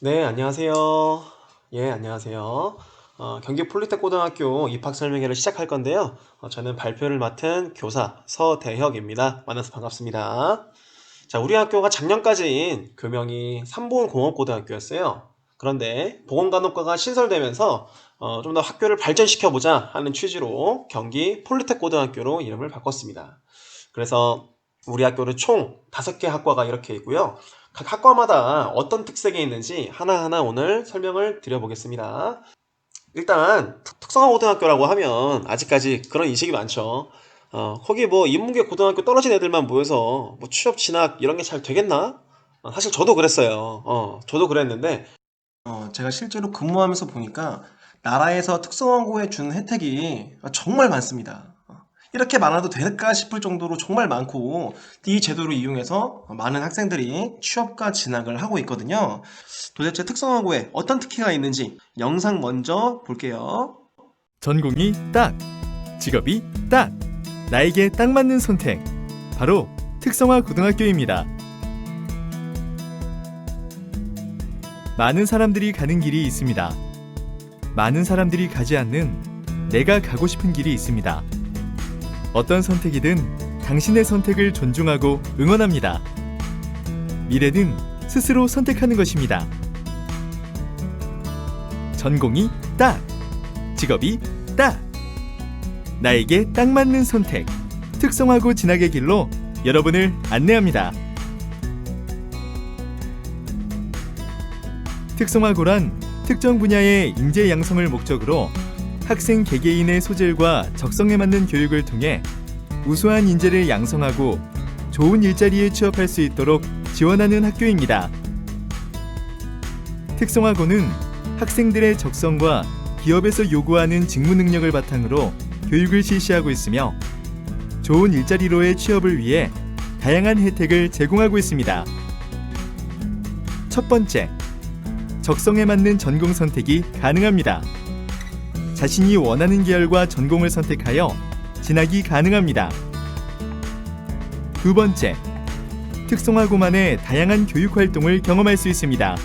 네, 안녕하세요. 예, 안녕하세요. 경기 폴리텍 고등학교 입학 설명회를 시작할 건데요. 저는 발표를 맡은 교사 서대혁입니다. 만나서 반갑습니다. 자, 우리 학교가 작년까지인 교명이 삼보은공업고등학교였어요. 그런데 보건간호과가 신설되면서 좀 더 학교를 발전시켜보자 하는 취지로 경기 폴리텍 고등학교로 이름을 바꿨습니다. 그래서 우리 학교는 총 5개 학과가 이렇게 있고요. 각 학과마다 어떤 특색이 있는지 하나하나 오늘 설명을 드려보겠습니다. 일단 특성화고등학교라고 하면 아직까지 그런 인식이 많죠. 거기 뭐 인문계 고등학교 떨어진 애들만 모여서 뭐 취업 진학 이런 게 잘 되겠나? 사실 저도 그랬어요. 저도 그랬는데 제가 실제로 근무하면서 보니까 나라에서 특성화고에 주는 혜택이 정말 많습니다. 이렇게 많아도 될까 싶을 정도로 정말 많고 이 제도를 이용해서 많은 학생들이 취업과 진학을 하고 있거든요. 도대체 특성화고에 어떤 특기가 있는지 영상 먼저 볼게요. 전공이 딱, 직업이 딱, 나에게 딱 맞는 선택. 바로 특성화 고등학교입니다. 많은 사람들이 가는 길이 있습니다. 많은 사람들이 가지 않는 내가 가고 싶은 길이 있습니다. 어떤 선택이든 당신의 선택을 존중하고 응원합니다. 미래는 스스로 선택하는 것입니다. 전공이 딱, 직업이 딱, 나에게 딱 맞는 선택. 특성화고 진학의 길로 여러분을 안내합니다. 특성화고란 특정 분야의 인재 양성을 목적으로 학생 개개인의 소질과 적성에 맞는 교육을 통해 우수한 인재를 양성하고 좋은 일자리에 취업할 수 있도록 지원하는 학교입니다. 특성화고는 학생들의 적성과 기업에서 요구하는 직무 능력을 바탕으로 교육을 실시하고 있으며 좋은 일자리로의 취업을 위해 다양한 혜택을 제공하고 있습니다. 첫 번째, 적성에 맞는 전공 선택이 가능합니다. 자신이 원하는 계열과 전공을 선택하여 진학이 가능합니다. 두 번째, 특성화고만의 다양한 교육 활동을 경험할 수 있습니다.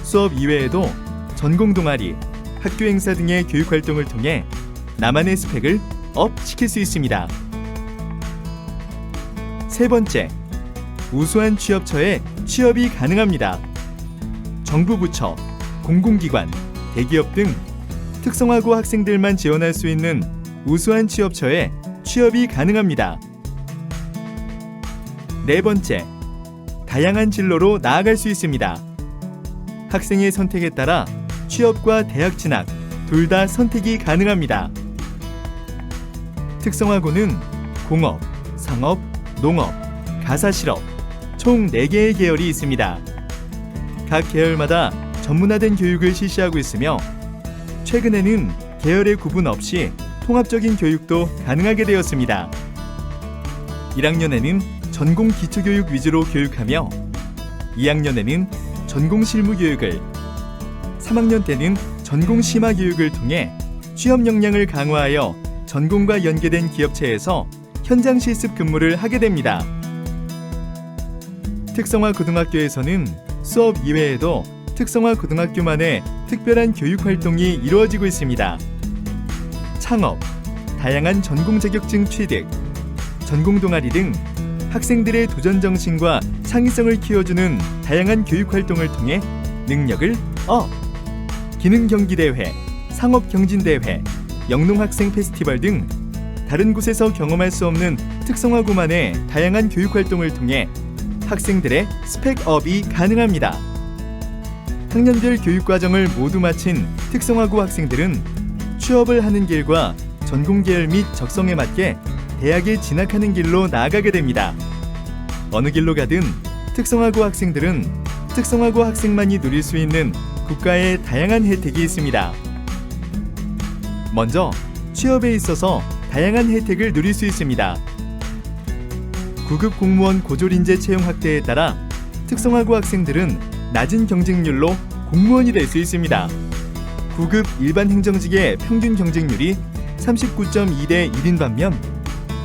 수업 이외에도 전공 동아리, 학교 행사 등의 교육 활동을 통해 나만의 스펙을 업 시킬 수 있습니다. 세 번째, 우수한 취업처에 취업이 가능합니다. 정부 부처, 공공기관, 대기업 등 특성화고 학생들만 지원할 수 있는 우수한 취업처에 취업이 가능합니다. 네 번째, 다양한 진로로 나아갈 수 있습니다. 학생의 선택에 따라 취업과 대학 진학 둘 다 선택이 가능합니다. 특성화고는 공업, 상업, 농업, 가사실업 총 4개의 계열이 있습니다. 각 계열마다 전문화된 교육을 실시하고 있으며 최근에는 계열의 구분 없이 통합적인 교육도 가능하게 되었습니다. 1학년에는 전공 기초교육 위주로 교육하며 2학년에는 전공 실무 교육을, 3학년 때는 전공 심화 교육을 통해 취업 역량을 강화하여 전공과 연계된 기업체에서 현장 실습 근무를 하게 됩니다. 특성화 고등학교에서는 수업 이외에도 특성화 고등학교만의 특별한 교육 활동이 이루어지고 있습니다. 창업, 다양한 전공 자격증 취득, 전공 동아리 등 학생들의 도전 정신과 창의성을 키워주는 다양한 교육 활동을 통해 능력을 업! 기능 경기 대회, 상업 경진 대회, 영농 학생 페스티벌 등 다른 곳에서 경험할 수 없는 특성화고만의 다양한 교육 활동을 통해 학생들의 스펙업이 가능합니다. 학년별 교육 과정을 모두 마친 특성화고 학생들은 취업을 하는 길과 전공 계열 및 적성에 맞게 대학에 진학하는 길로 나아가게 됩니다. 어느 길로 가든 특성화고 학생들은 특성화고 학생만이 누릴 수 있는 국가의 다양한 혜택이 있습니다. 먼저 취업에 있어서 다양한 혜택을 누릴 수 있습니다. 9급 공무원 고졸인재 채용 확대에 따라 특성화고 학생들은 낮은 경쟁률로 공무원이 될 수 있습니다. 9급 일반 행정직의 평균 경쟁률이 39.2대 1인 반면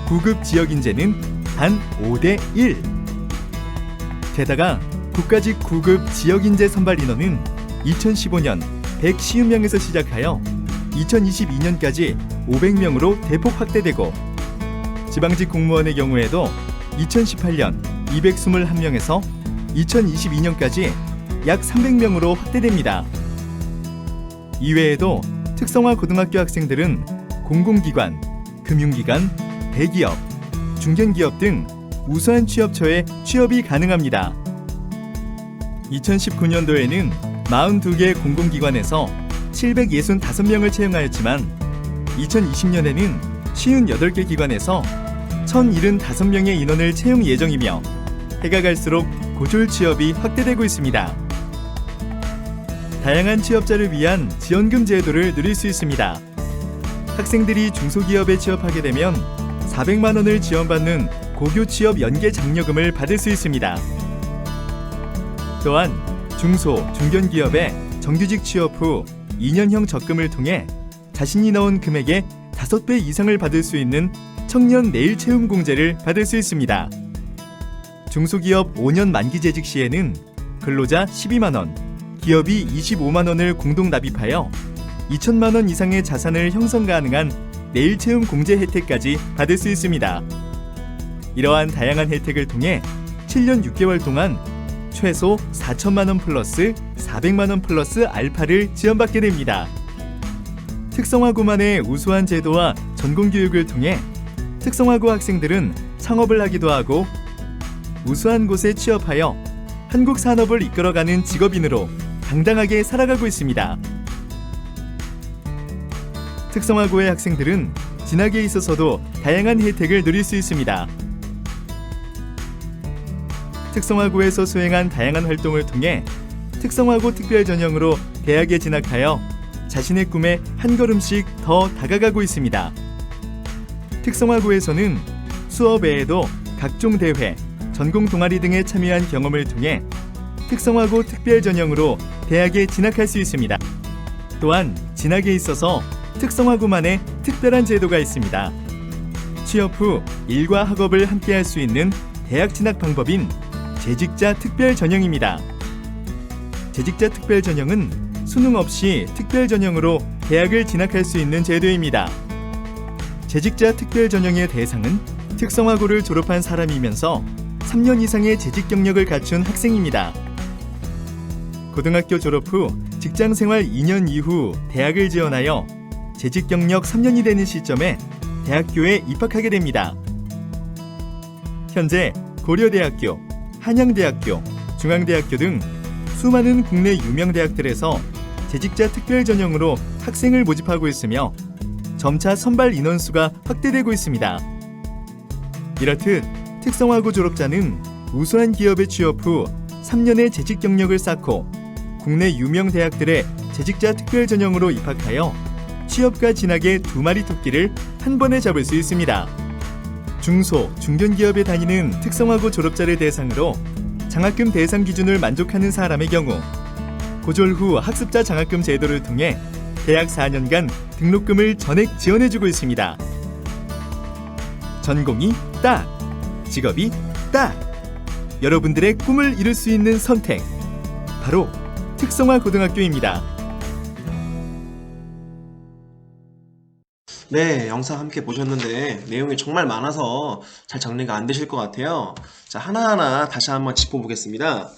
9급 지역인재는 단 5대 1. 게다가 국가직 9급 지역인재 선발 인원은 2015년 150명에서 시작하여 2022년까지 500명으로 대폭 확대되고, 지방직 공무원의 경우에도 2018년 221명에서 2022년까지 약 300명으로 확대됩니다. 이외에도 특성화 고등학교 학생들은 공공기관, 금융기관, 대기업, 중견기업 등 우수한 취업처에 취업이 가능합니다. 2019년도에는 42개 공공기관에서 765명을 채용하였지만 2020년에는 58개 기관에서 1075명의 인원을 채용 예정이며, 해가 갈수록 고졸 취업이 확대되고 있습니다. 다양한 취업자를 위한 지원금 제도를 누릴 수 있습니다. 학생들이 중소기업에 취업하게 되면 400만 원을 지원받는 고교 취업 연계 장려금을 받을 수 있습니다. 또한 중소, 중견기업에 정규직 취업 후 2년형 적금을 통해 자신이 넣은 금액의 5배 이상을 받을 수 있는 청년 내일 채움 공제를 받을 수 있습니다. 중소기업 5년 만기 재직 시에는 근로자 12만 원, 기업이 25만 원을 공동 납입하여 2천만 원 이상의 자산을 형성 가능한 내일 채움 공제 혜택까지 받을 수 있습니다. 이러한 다양한 혜택을 통해 7년 6개월 동안 최소 4천만 원 플러스 400만 원 플러스 알파를 지원받게 됩니다. 특성화고만의 우수한 제도와 전공교육을 통해 특성화고 학생들은 창업을 하기도 하고 우수한 곳에 취업하여 한국 산업을 이끌어가는 직업인으로 당당하게 살아가고 있습니다. 특성화고의 학생들은 진학에 있어서도 다양한 혜택을 누릴 수 있습니다. 특성화고에서 수행한 다양한 활동을 통해 특성화고 특별 전형으로 대학에 진학하여 자신의 꿈에 한 걸음씩 더 다가가고 있습니다. 특성화고에서는 수업 외에도 각종 대회, 전공 동아리 등에 참여한 경험을 통해 특성화고 특별 전형으로 대학에 진학할 수 있습니다. 또한 진학에 있어서 특성화고만의 특별한 제도가 있습니다. 취업 후 일과 학업을 함께 할 수 있는 대학 진학 방법인 재직자 특별 전형입니다. 재직자 특별 전형은 수능 없이 특별 전형으로 대학을 진학할 수 있는 제도입니다. 재직자 특별 전형의 대상은 특성화고를 졸업한 사람이면서 3년 이상의 재직 경력을 갖춘 학생입니다. 고등학교 졸업 후 직장 생활 2년 이후 대학을 지원하여 재직 경력 3년이 되는 시점에 대학교에 입학하게 됩니다. 현재 고려대학교, 한양대학교, 중앙대학교 등 수많은 국내 유명 대학들에서 재직자 특별 전형으로 학생을 모집하고 있으며 점차 선발 인원수가 확대되고 있습니다. 이렇듯 특성화고 졸업자는 우수한 기업에 취업 후 3년의 재직 경력을 쌓고 국내 유명 대학들의 재직자 특별 전형으로 입학하여 취업과 진학의 두 마리 토끼를 한 번에 잡을 수 있습니다. 중소, 중견기업에 다니는 특성화고 졸업자를 대상으로 장학금 대상 기준을 만족하는 사람의 경우 고졸 후 학습자 장학금 제도를 통해 대학 4년간 등록금을 전액 지원해주고 있습니다. 전공이 딱! 직업이 딱! 여러분들의 꿈을 이룰 수 있는 선택! 바로 특성화 고등학교입니다. 네, 영상 함께 보셨는데 내용이 정말 많아서 잘 정리가 안 되실 것 같아요. 자, 하나하나 다시 한번 짚어보겠습니다.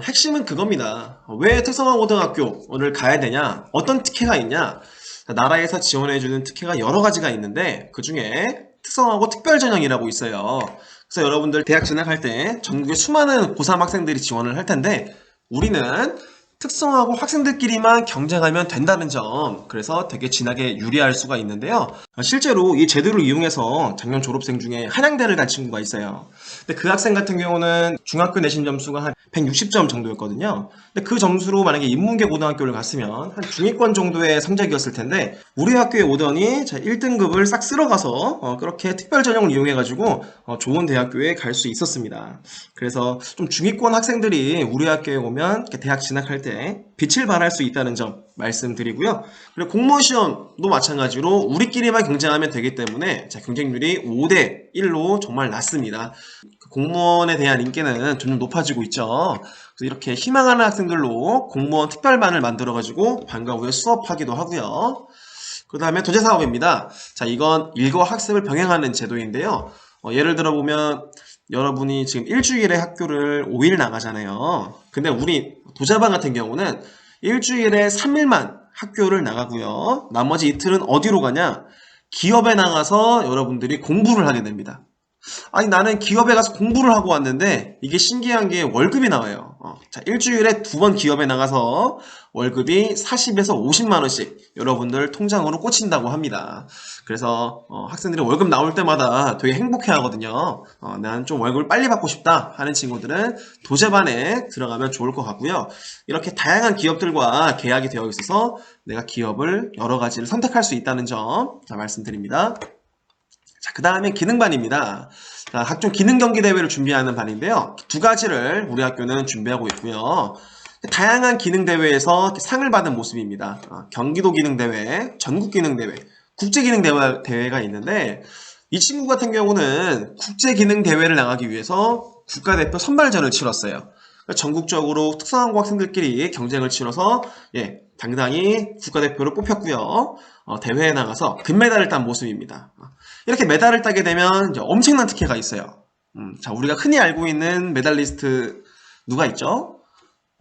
핵심은 그겁니다. 왜 특성화고등학교를 가야 되냐? 어떤 특혜가 있냐? 나라에서 지원해주는 특혜가 여러 가지가 있는데 그 중에 특성화고 특별전형이라고 있어요. 그래서 여러분들 대학 진학할 때 전국에 수많은 고3 학생들이 지원을 할 텐데 우리는 특성화고 학생들끼리만 경쟁하면 된다는 점, 그래서 되게 진학에 유리할 수가 있는데요. 실제로 이 제도를 이용해서 작년 졸업생 중에 한양대를 간 친구가 있어요. 근데 그 학생 같은 경우는 중학교 내신 점수가 한 160점 정도였거든요. 근데 그 점수로 만약에 인문계 고등학교를 갔으면 한 중위권 정도의 성적이었을 텐데 우리 학교에 오더니 1등급을 싹 쓸어가서 그렇게 특별 전형을 이용해가지고 좋은 대학교에 갈 수 있었습니다. 그래서 좀 중위권 학생들이 우리 학교에 오면 이렇게 대학 진학할 때 때 빛을 발할 수 있다는 점 말씀드리고요. 그리고 공무원 시험도 마찬가지로 우리끼리만 경쟁하면 되기 때문에 자, 경쟁률이 5대 1로 정말 낮습니다. 공무원에 대한 인기는 점점 높아지고 있죠. 그래서 이렇게 희망하는 학생들로 공무원 특별반을 만들어가지고 방과 후에 수업하기도 하고요. 그 다음에 도제사업입니다. 자, 이건 일과 학습을 병행하는 제도인데요. 예를 들어 보면 여러분이 지금 일주일에 학교를 5일 나가잖아요. 근데 우리 도자반 같은 경우는 일주일에 3일만 학교를 나가고요. 나머지 이틀은 어디로 가냐? 기업에 나가서 여러분들이 공부를 하게 됩니다. 아니 나는 기업에 가서 공부를 하고 왔는데 이게 신기한 게 월급이 나와요. 자, 일주일에 2번 기업에 나가서 월급이 40에서 50만 원씩 여러분들 통장으로 꽂힌다고 합니다. 그래서 학생들이 월급 나올 때마다 되게 행복해 하거든요. 난 좀 월급을 빨리 받고 싶다 하는 친구들은 도제반에 들어가면 좋을 것 같고요. 이렇게 다양한 기업들과 계약이 되어 있어서 내가 기업을 여러 가지를 선택할 수 있다는 점 말씀드립니다. 자, 그 다음에 기능반입니다. 자, 각종 기능 경기 대회를 준비하는 반인데요. 2가지를 우리 학교는 준비하고 있고요. 다양한 기능 대회에서 상을 받은 모습입니다. 경기도 기능 대회, 전국 기능 대회, 국제 기능 대회가 있는데 이 친구 같은 경우는 국제 기능 대회를 나가기 위해서 국가대표 선발전을 치렀어요. 그러니까 전국적으로 특성화고 학생들끼리 경쟁을 치러서 당당히 국가대표를 뽑혔고요. 대회에 나가서 금메달을 딴 모습입니다. 이렇게 메달을 따게 되면 이제 엄청난 특혜가 있어요. 자, 우리가 흔히 알고 있는 메달리스트 누가 있죠?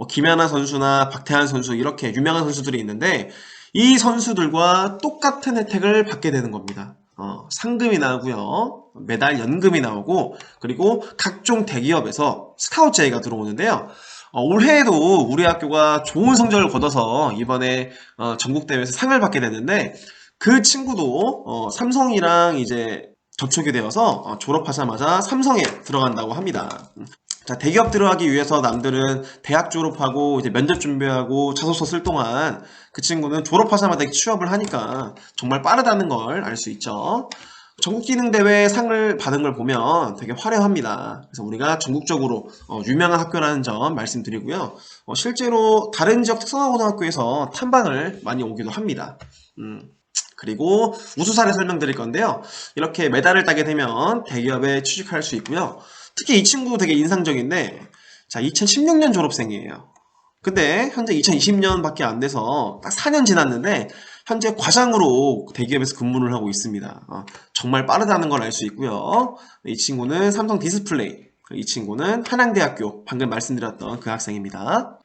김연아 선수나 박태환 선수 이렇게 유명한 선수들이 있는데 이 선수들과 똑같은 혜택을 받게 되는 겁니다. 상금이 나오고요. 메달 연금이 나오고 그리고 각종 대기업에서 스카우트 제의가 들어오는데요. 올해에도 우리 학교가 좋은 성적을 거둬서 이번에 전국대회에서 상을 받게 됐는데 그 친구도 삼성이랑 이제 접촉이 되어서 졸업하자마자 삼성에 들어간다고 합니다. 자, 대기업 들어가기 위해서 남들은 대학 졸업하고 이제 면접 준비하고 자소서 쓸 동안 그 친구는 졸업하자마자 취업을 하니까 정말 빠르다는 걸 알 수 있죠. 전국기능대회 상을 받은 걸 보면 되게 화려합니다. 그래서 우리가 전국적으로 유명한 학교라는 점 말씀드리고요. 실제로 다른 지역 특성화고등학교에서 탐방을 많이 오기도 합니다. 그리고 우수사를 설명드릴 건데요. 이렇게 메달을 따게 되면 대기업에 취직할 수 있고요. 특히 이 친구 되게 인상적인데 자, 2016년 졸업생이에요. 근데 현재 2020년밖에 안 돼서 딱 4년 지났는데 현재 과장으로 대기업에서 근무를 하고 있습니다. 정말 빠르다는 걸 알 수 있고요. 이 친구는 삼성 디스플레이, 이 친구는 한양대학교, 방금 말씀드렸던 그 학생입니다.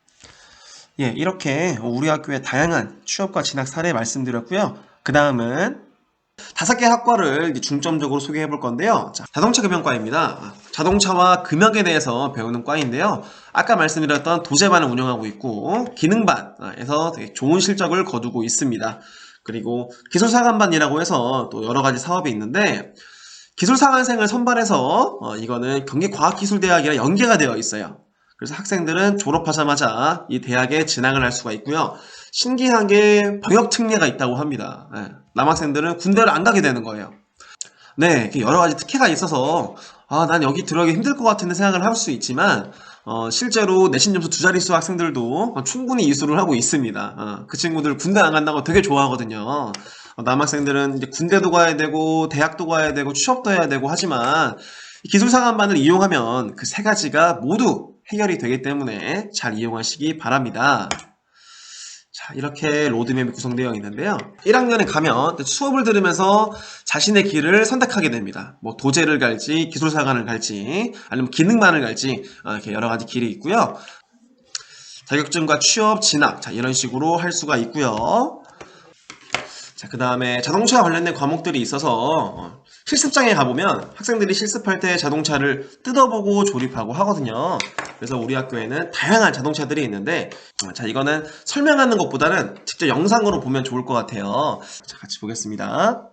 이렇게 우리 학교의 다양한 취업과 진학 사례 말씀드렸고요. 그 다음은 5개 학과를 중점적으로 소개해 볼 건데요. 자, 자동차 금융과입니다. 자동차와 금융에 대해서 배우는 과인데요. 아까 말씀드렸던 도제반을 운영하고 있고 기능반에서 되게 좋은 실적을 거두고 있습니다. 그리고 기술사관반이라고 해서 또 여러 가지 사업이 있는데 기술사관생을 선발해서 이거는 경기과학기술대학이랑 연계가 되어 있어요. 그래서 학생들은 졸업하자마자 이 대학에 진학을 할 수가 있고요. 신기한 게 병역특례가 있다고 합니다. 남학생들은 군대를 안 가게 되는 거예요. 여러 가지 특혜가 있어서 난 여기 들어가기 힘들 것 같은데 생각을 할 수 있지만 실제로 내신 점수 2자릿수 학생들도 충분히 이수를 하고 있습니다. 그 친구들 군대 안 간다고 되게 좋아하거든요. 남학생들은 이제 군대도 가야 되고 대학도 가야 되고 취업도 해야 되고 하지만 기술상황반을 이용하면 그 3가지가 모두 해결이 되기 때문에 잘 이용하시기 바랍니다. 자, 이렇게 로드맵이 구성되어 있는데요. 1학년에 가면 수업을 들으면서 자신의 길을 선택하게 됩니다. 뭐 도제를 갈지, 기술사관을 갈지, 아니면 기능반을 갈지 이렇게 여러 가지 길이 있고요. 자격증과 취업, 진학 이런 식으로 할 수가 있고요. 자, 그 다음에 자동차 관련된 과목들이 있어서 실습장에 가보면 학생들이 실습할 때 자동차를 뜯어보고 조립하고 하거든요. 그래서 우리 학교에는 다양한 자동차들이 있는데 자, 이거는 설명하는 것보다는 직접 영상으로 보면 좋을 것 같아요. 자, 같이 보겠습니다.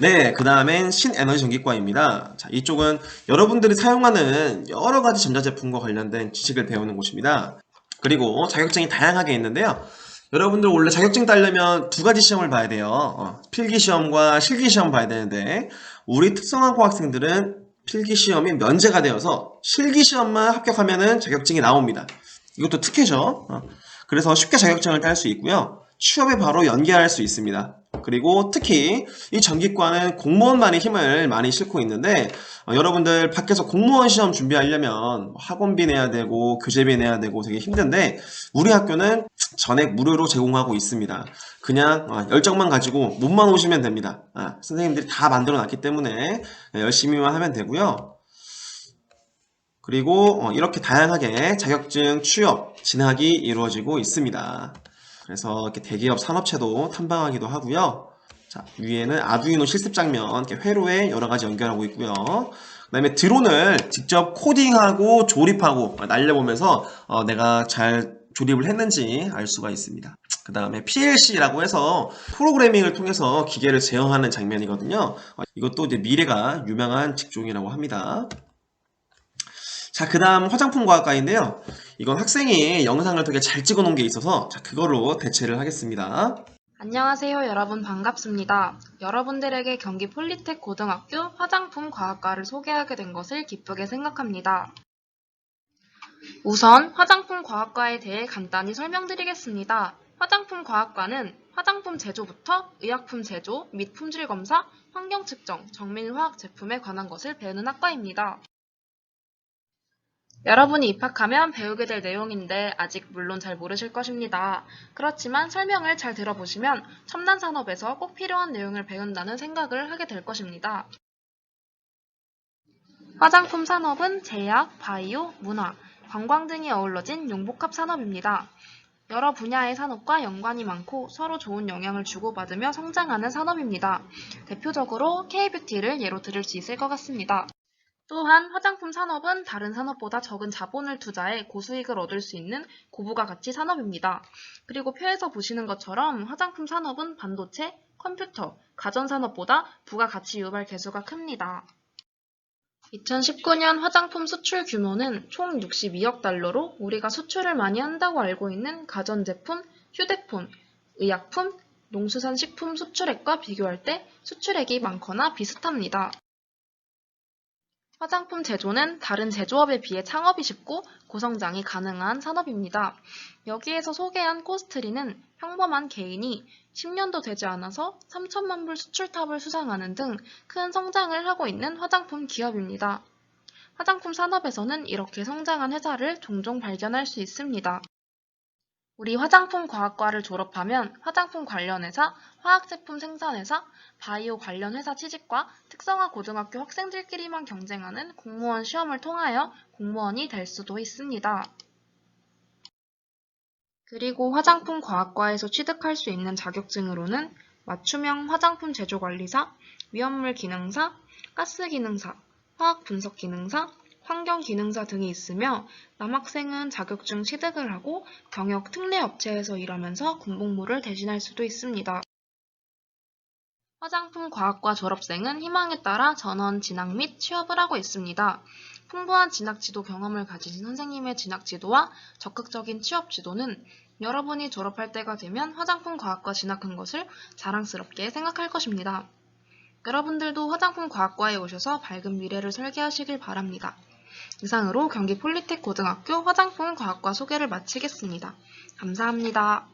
네, 그 다음엔 신에너지 전기과입니다. 자, 이쪽은 여러분들이 사용하는 여러 가지 전자제품과 관련된 지식을 배우는 곳입니다. 그리고 자격증이 다양하게 있는데요. 여러분들 원래 자격증 따려면 두 가지 시험을 봐야 돼요. 필기시험과 실기시험 봐야 되는데 우리 특성화고 학생들은 필기시험이 면제가 되어서 실기시험만 합격하면은 자격증이 나옵니다. 이것도 특혜죠. 그래서 쉽게 자격증을 딸 수 있고요. 취업에 바로 연계할 수 있습니다. 그리고 특히 이 전기과는 공무원만의 힘을 많이 싣고 있는데 여러분들 밖에서 공무원 시험 준비하려면 학원비 내야 되고 교재비 내야 되고 되게 힘든데 우리 학교는 전액 무료로 제공하고 있습니다. 그냥 열정만 가지고 몸만 오시면 됩니다. 선생님들이 다 만들어 놨기 때문에 열심히만 하면 되고요. 그리고 이렇게 다양하게 자격증 취업 진학이 이루어지고 있습니다. 그래서 이렇게 대기업 산업체도 탐방하기도 하고요. 자, 위에는 아두이노 실습 장면 이렇게 회로에 여러 가지 연결하고 있고요. 그다음에 드론을 직접 코딩하고 조립하고 날려보면서 내가 잘 조립을 했는지 알 수가 있습니다. 그 다음에 PLC라고 해서 프로그래밍을 통해서 기계를 제어하는 장면이거든요. 이것도 이제 미래가 유명한 직종이라고 합니다. 자, 그 다음 화장품과학과인데요. 이건 학생이 영상을 되게 잘 찍어 놓은 게 있어서 자, 그걸로 대체를 하겠습니다. 안녕하세요, 여러분 반갑습니다. 여러분들에게 경기 폴리텍 고등학교 화장품과학과를 소개하게 된 것을 기쁘게 생각합니다. 우선 화장품과학과에 대해 간단히 설명드리겠습니다. 화장품과학과는 화장품 제조부터 의약품 제조 및 품질 검사, 환경 측정, 정밀화학 제품에 관한 것을 배우는 학과입니다. 여러분이 입학하면 배우게 될 내용인데 아직 물론 잘 모르실 것입니다. 그렇지만 설명을 잘 들어보시면 첨단 산업에서 꼭 필요한 내용을 배운다는 생각을 하게 될 것입니다. 화장품 산업은 제약, 바이오, 문화, 관광 등이 어우러진 융복합 산업입니다. 여러 분야의 산업과 연관이 많고 서로 좋은 영향을 주고받으며 성장하는 산업입니다. 대표적으로 K-뷰티를 예로 들을 수 있을 것 같습니다. 또한 화장품 산업은 다른 산업보다 적은 자본을 투자해 고수익을 얻을 수 있는 고부가 가치 산업입니다. 그리고 표에서 보시는 것처럼 화장품 산업은 반도체, 컴퓨터, 가전산업보다 부가가치 유발 계수가 큽니다. 2019년 화장품 수출 규모는 총 62억 달러로 우리가 수출을 많이 한다고 알고 있는 가전제품, 휴대폰, 의약품, 농수산식품 수출액과 비교할 때 수출액이 많거나 비슷합니다. 화장품 제조는 다른 제조업에 비해 창업이 쉽고 고성장이 가능한 산업입니다. 여기에서 소개한 코스트리는 평범한 개인이 10년도 되지 않아서 3천만 불 수출탑을 수상하는 등 큰 성장을 하고 있는 화장품 기업입니다. 화장품 산업에서는 이렇게 성장한 회사를 종종 발견할 수 있습니다. 우리 화장품과학과를 졸업하면 화장품 관련 회사, 화학제품 생산회사, 바이오 관련 회사 취직과 특성화 고등학교 학생들끼리만 경쟁하는 공무원 시험을 통하여 공무원이 될 수도 있습니다. 그리고 화장품과학과에서 취득할 수 있는 자격증으로는 맞춤형 화장품 제조관리사, 위험물 기능사, 가스 기능사, 화학 분석 기능사, 환경 기능사 등이 있으며 남학생은 자격증 취득을 하고 경력 특례 업체에서 일하면서 군복무를 대신할 수도 있습니다. 화장품과학과 졸업생은 희망에 따라 전원 진학 및 취업을 하고 있습니다. 풍부한 진학 지도 경험을 가지신 선생님의 진학 지도와 적극적인 취업 지도는 여러분이 졸업할 때가 되면 화장품과학과 진학한 것을 자랑스럽게 생각할 것입니다. 여러분들도 화장품과학과에 오셔서 밝은 미래를 설계하시길 바랍니다. 이상으로 경기 폴리텍 고등학교 화장품과학과 소개를 마치겠습니다. 감사합니다.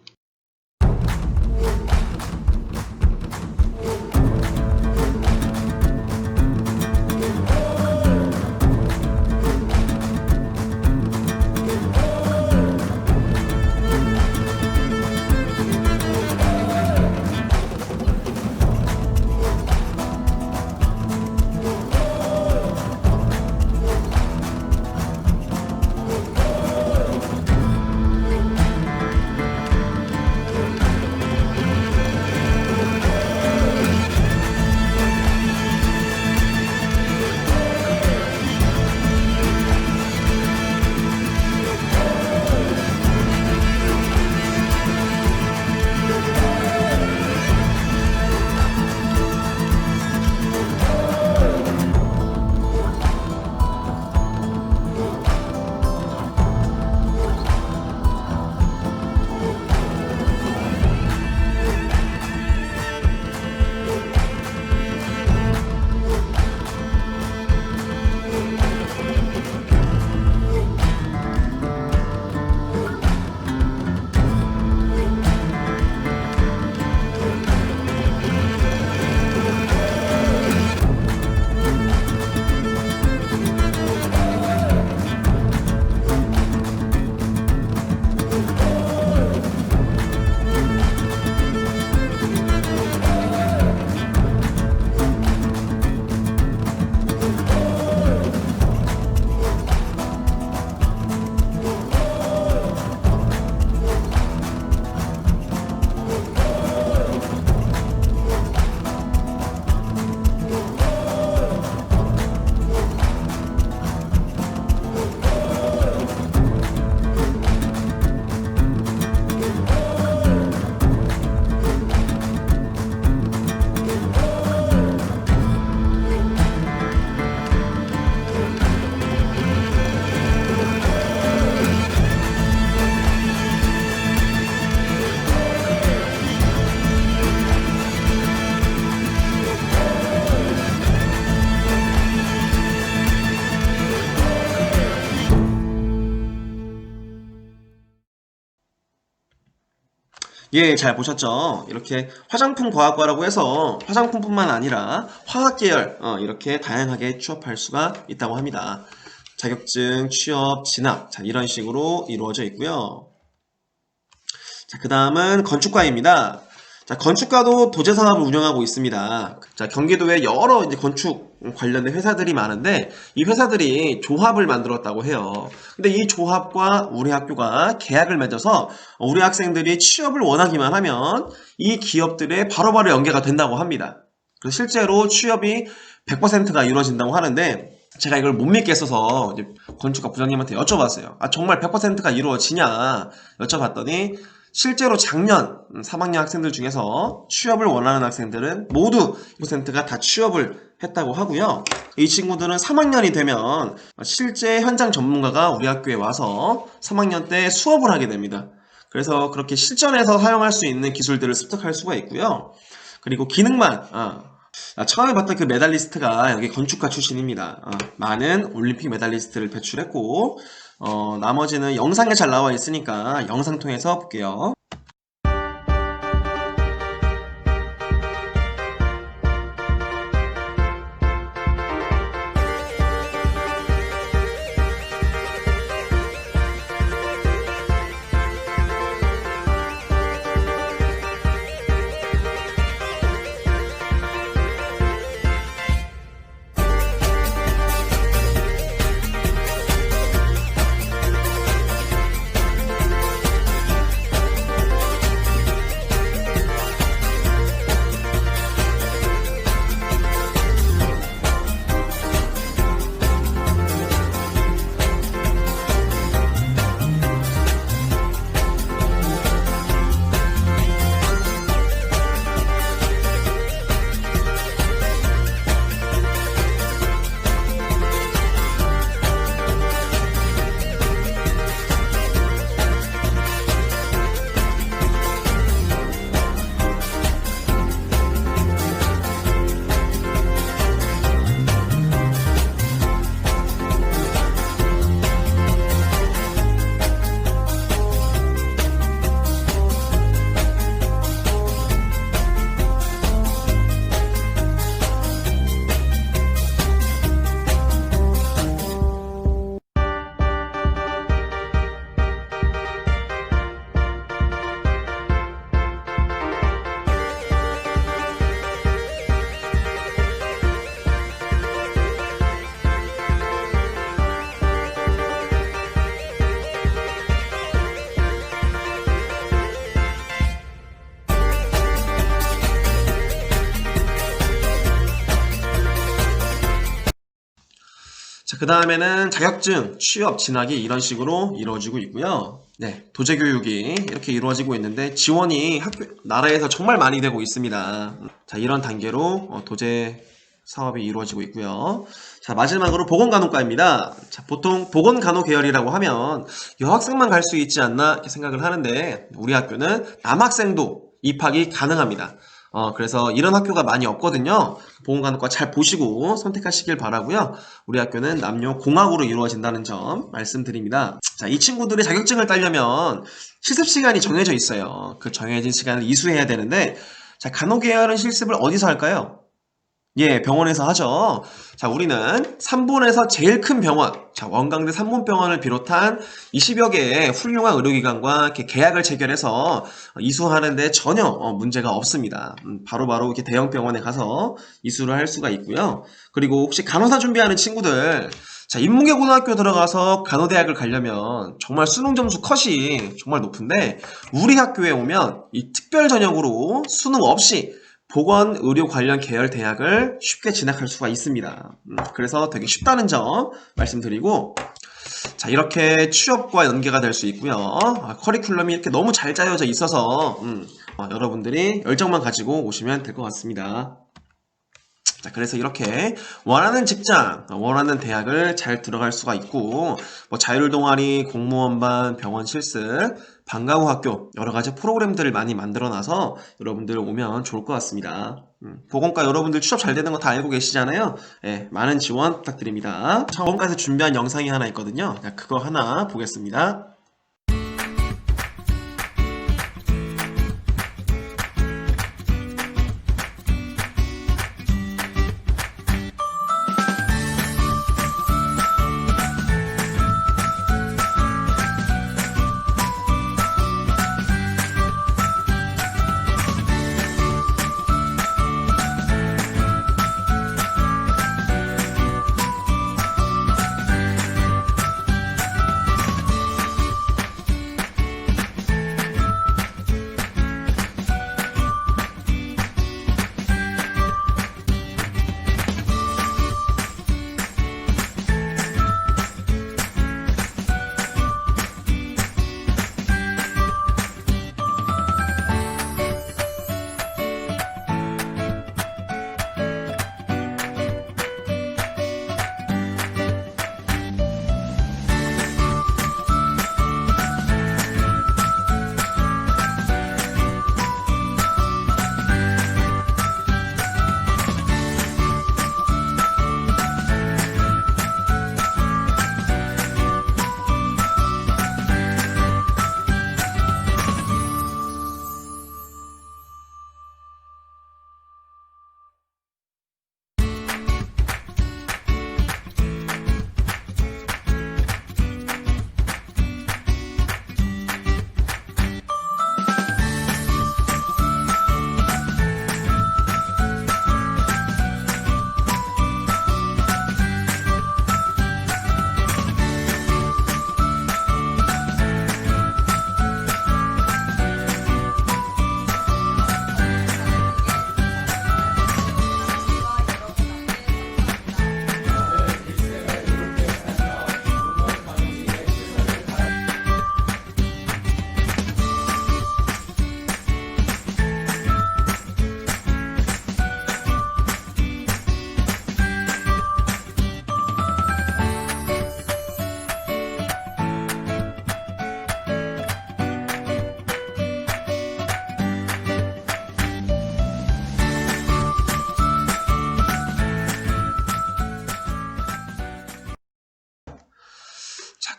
예, 잘 보셨죠? 이렇게 화장품 과학과라고 해서 화장품뿐만 아니라 화학 계열 이렇게 다양하게 취업할 수가 있다고 합니다. 자격증, 취업, 진학 자, 이런 식으로 이루어져 있고요. 자, 그 다음은 건축과입니다. 자, 건축가도 도제 사업을 운영하고 있습니다. 자, 경기도에 여러 이제 건축 관련된 회사들이 많은데 이 회사들이 조합을 만들었다고 해요. 근데 이 조합과 우리 학교가 계약을 맺어서 우리 학생들이 취업을 원하기만 하면 이 기업들에 바로바로 연계가 된다고 합니다. 그래서 실제로 취업이 100%가 이루어진다고 하는데 제가 이걸 못 믿겠어서 이제 건축가 부장님한테 여쭤봤어요. 아, 정말 100%가 이루어지냐 여쭤봤더니 실제로 작년 3학년 학생들 중에서 취업을 원하는 학생들은 모두 100%가 다 취업을 했다고 하고요. 이 친구들은 3학년이 되면 실제 현장 전문가가 우리 학교에 와서 3학년 때 수업을 하게 됩니다. 그래서 그렇게 실전에서 사용할 수 있는 기술들을 습득할 수가 있고요. 그리고 기능만 처음에 봤던 그 메달리스트가 여기 건축가 출신입니다. 많은 올림픽 메달리스트를 배출했고 나머지는 영상에 잘 나와 있으니까 영상 통해서 볼게요. 자, 그 다음에는 자격증, 취업, 진학이 이런 식으로 이루어지고 있고요. 네, 도제교육이 이렇게 이루어지고 있는데 지원이 나라에서 정말 많이 되고 있습니다. 자, 이런 단계로 도제 사업이 이루어지고 있고요. 자, 마지막으로 보건간호과입니다. 자, 보통 보건간호 계열이라고 하면 여학생만 갈 수 있지 않나 이렇게 생각을 하는데 우리 학교는 남학생도 입학이 가능합니다. 그래서 이런 학교가 많이 없거든요. 보건간호과 잘 보시고 선택하시길 바라고요. 우리 학교는 남녀 공학으로 이루어진다는 점 말씀드립니다. 자, 이 친구들의 자격증을 따려면 실습 시간이 정해져 있어요. 그 정해진 시간을 이수해야 되는데 자, 간호 계열은 실습을 어디서 할까요? 예, 병원에서 하죠. 자, 우리는 3본에서 제일 큰 병원, 자, 원광대 3본병원을 비롯한 20여 개의 훌륭한 의료기관과 이렇게 계약을 체결해서 이수하는데 전혀 문제가 없습니다. 바로바로 이렇게 대형 병원에 가서 이수를 할 수가 있고요. 그리고 혹시 간호사 준비하는 친구들, 자, 인문계 고등학교 들어가서 간호대학을 가려면 정말 수능 점수 컷이 정말 높은데 우리 학교에 오면 이 특별 전형으로 수능 없이 보건 의료 관련 계열 대학을 쉽게 진학할 수가 있습니다. 그래서 되게 쉽다는 점 말씀드리고 자, 이렇게 취업과 연계가 될 수 있고요. 커리큘럼이 이렇게 너무 잘 짜여져 있어서 여러분들이 열정만 가지고 오시면 될 것 같습니다. 자, 그래서 이렇게 원하는 직장, 원하는 대학을 잘 들어갈 수가 있고 뭐 자율 동아리, 공무원반, 병원 실습, 방과 후 학교 여러 가지 프로그램들을 많이 만들어놔서 여러분들 오면 좋을 것 같습니다. 보건과 여러분들 취업 잘 되는 거 다 알고 계시잖아요. 네, 많은 지원 부탁드립니다. 보건과에서 준비한 영상이 하나 있거든요. 그거 하나 보겠습니다.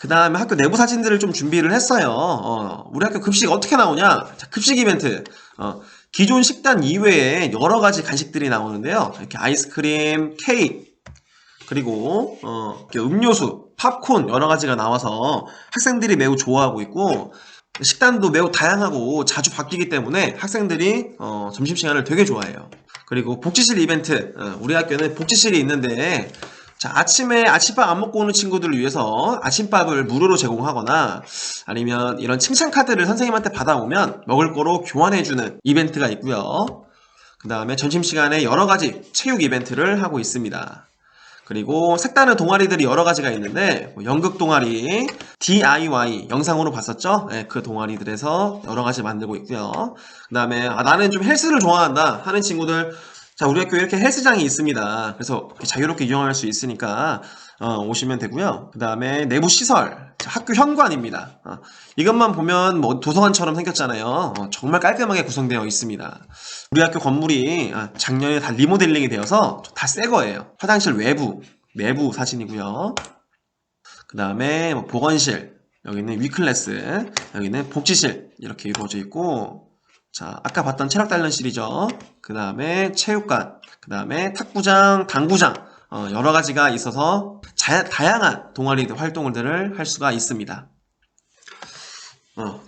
그 다음에 학교 내부 사진들을 좀 준비를 했어요. 우리 학교 급식 어떻게 나오냐? 자, 급식 이벤트. 기존 식단 이외에 여러 가지 간식들이 나오는데요. 이렇게 아이스크림, 케이크, 그리고 이렇게 음료수, 팝콘 여러 가지가 나와서 학생들이 매우 좋아하고 있고, 식단도 매우 다양하고 자주 바뀌기 때문에 학생들이 점심시간을 되게 좋아해요. 그리고 복지실 이벤트. 우리 학교는 복지실이 있는데, 자, 아침에 아침밥 안 먹고 오는 친구들을 위해서 아침밥을 무료로 제공하거나 아니면 이런 칭찬 카드를 선생님한테 받아오면 먹을 거로 교환해주는 이벤트가 있고요. 그 다음에 점심시간에 여러 가지 체육 이벤트를 하고 있습니다. 그리고 색다른 동아리들이 여러 가지가 있는데 뭐 연극 동아리, DIY 영상으로 봤었죠? 네, 그 동아리들에서 여러 가지 만들고 있고요. 그 다음에 나는 좀 헬스를 좋아한다 하는 친구들, 자, 우리 학교에 이렇게 헬스장이 있습니다. 그래서 이렇게 자유롭게 이용할 수 있으니까 오시면 되고요. 그 다음에 내부 시설, 자, 학교 현관입니다. 이것만 보면 뭐 도서관처럼 생겼잖아요. 정말 깔끔하게 구성되어 있습니다. 우리 학교 건물이 작년에 다 리모델링이 되어서 다 새 거예요. 화장실 외부, 내부 사진이고요. 그 다음에 뭐 보건실, 여기는 위클래스, 여기는 복지실 이렇게 이루어져 있고, 자, 아까 봤던 체력 단련실이죠. 그 다음에 체육관, 그 다음에 탁구장, 당구장, 여러 가지가 있어서 다양한 동아리 활동들을 할 수가 있습니다.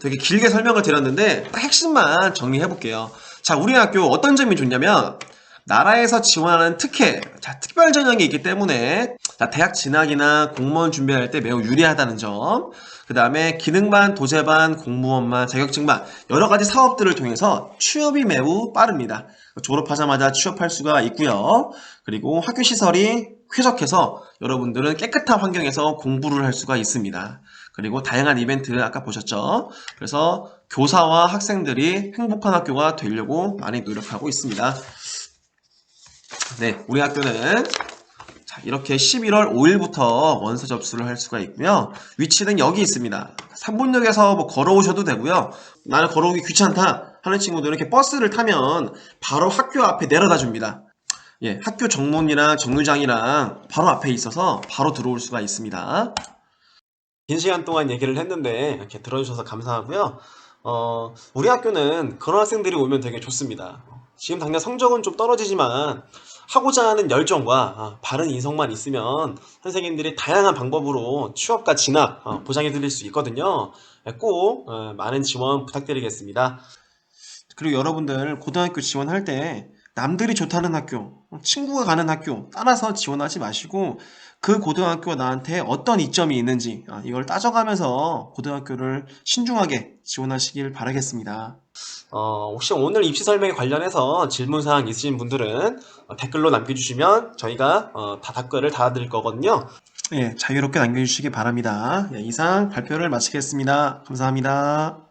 되게 길게 설명을 드렸는데 딱 핵심만 정리해 볼게요. 자, 우리 학교 어떤 점이 좋냐면 나라에서 지원하는 특혜, 자, 특별 전형이 있기 때문에 자, 대학 진학이나 공무원 준비할 때 매우 유리하다는 점, 그 다음에 기능반, 도제반, 공무원반, 자격증반 여러 가지 사업들을 통해서 취업이 매우 빠릅니다. 졸업하자마자 취업할 수가 있고요. 그리고 학교 시설이 쾌적해서 여러분들은 깨끗한 환경에서 공부를 할 수가 있습니다. 그리고 다양한 이벤트 아까 보셨죠? 그래서 교사와 학생들이 행복한 학교가 되려고 많이 노력하고 있습니다. 네, 우리 학교는 자, 이렇게 11월 5일부터 원서 접수를 할 수가 있고요. 위치는 여기 있습니다. 3분역에서 뭐 걸어오셔도 되고요. 나는 걸어오기 귀찮다 하는 친구들은 이렇게 버스를 타면 바로 학교 앞에 내려다 줍니다. 예, 학교 정문이랑 정류장이랑 바로 앞에 있어서 바로 들어올 수가 있습니다. 긴 시간 동안 얘기를 했는데 이렇게 들어주셔서 감사하고요. 우리 학교는 그런 학생들이 오면 되게 좋습니다. 지금 당장 성적은 좀 떨어지지만 하고자 하는 열정과 바른 인성만 있으면 선생님들이 다양한 방법으로 취업과 진학 보장해 드릴 수 있거든요. 꼭 많은 지원 부탁드리겠습니다. 그리고 여러분들 고등학교 지원할 때 남들이 좋다는 학교, 친구가 가는 학교 따라서 지원하지 마시고 그 고등학교가 나한테 어떤 이점이 있는지 이걸 따져가면서 고등학교를 신중하게 지원하시길 바라겠습니다. 혹시 오늘 입시 설명에 관련해서 질문사항 있으신 분들은 댓글로 남겨주시면 저희가 다 댓글을 달아드릴 거거든요. 예, 자유롭게 남겨주시기 바랍니다. 예, 이상 발표를 마치겠습니다. 감사합니다.